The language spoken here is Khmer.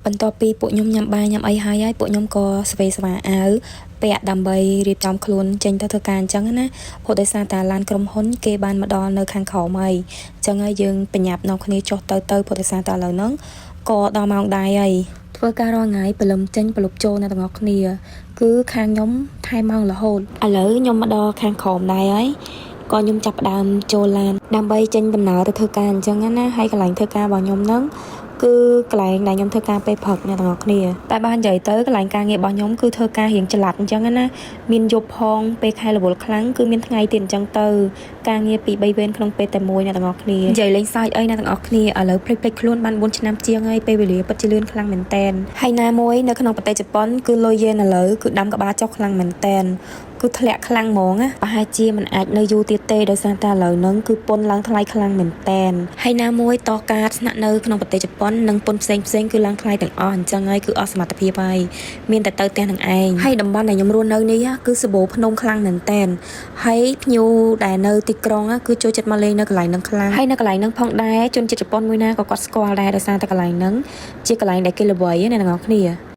បន្ទាប់ពីពួកខ្ញុំញ៉ាំបាយញ៉ាំអីហើយពួកខ្ញុំក៏ស្វេស្វាអាវពាក់ដើម្បីរៀបចំខ្លួនចេញទៅធ្វើការអញ្ចឹងណាព្រោះដោយសារតែឡានក្រុមហ៊ុនគេបានមកដល់នៅខាងក្រោមហើយអញ្ចឹងហើយយើងបញ្ញាប់នាំគ្នាចុះទៅព្រោះដោយសារតែឥឡូវហ្នឹងក៏ដល់ម៉ោងដែរហើយធ្វើការរាល់ថ្ងៃព្រលឹមចេញព្រលប់ចូលអ្នកទាំងអស់គ្នាគឺខាងខ្ញុំថែមម៉ោងរហូតឥឡូវខ្ញុំមកដល់ខាងក្រោមដែរហើយក៏ខ្ញុំចាប់ផ្ដើមចូលឡានដើម្បីចេញដំណើរទៅធ្វើការអញ្ចឹងណាហើយកន្លែងធ្វើការរបស់ខ្ញុំហ្នឹងគឺកន្លែងដែលខ្ញុំធ្វើការពេលព្រឹកអ្នកទាំងអស់គ្នាតែបាននិយាយទៅកន្លែងការងាររបស់ខ្ញុំគឺធ្វើការរៀងចល័តអញ្ចឹងណាមានយប់ផងពេលខែរវល់ខ្លាំងគឺមានថ្ងៃទៀតអញ្ចឹងទៅការងារពី3វេនក្នុងពេលតែមួយអ្នកទាំងអស់គ្នានិយាយលេងសើចអីអ្នកទាំងអស់គ្នាឥឡូវភ្លេចខ្លួនបាន4ឆ្នាំជាងហើយពេលវេលាពិតជាលឿនខ្លាំងមែនតែនហើយណាមួយនៅក្នុងប្រទេសជប៉ុនគឺលុយយេនឥឡូវគឺដាំក្បាលចុះខ្លាំងមែនតែនគឺធ្លាក់ខ្លាំងហ្មងណាប្រហែលជាមិនអាចនៅយូរទៀតទេដោយសារតែឥឡូវហ្នឹងគឺពន្ធឡើងថ្លៃខ្លាំងមែនតែនហើយណាមួយតការស្នាក់នៅក្នុងប្រទេសជប៉ុននិងពន្ធផ្សេងគឺឡើងថ្លៃទាំងអស់អញ្ចឹងហើយគឺអស់សមត្ថភាពហើយមានតែទៅផ្ទះនឹងឯងហើយតំបន់ដែលខ្ញុំរស់នៅនេះគឺសបោភ្នំខ្លាំងមែនតែនហើយភ្ញៀវដែលនៅទីក្រុងគឺចូលចិត្តមកលេងនៅកន្លែងហ្នឹងខ្លាំងហើយនៅកន្លែងហ្នឹងផងដែរជនជាតិជប៉ុនមួយណាក៏គាត់ស្គាល់ដែរដោយសារតែកន្លែងហ្នឹងជាកន្លែងដែលគេល្បីណាអ្នកទាំងអស់គ្នា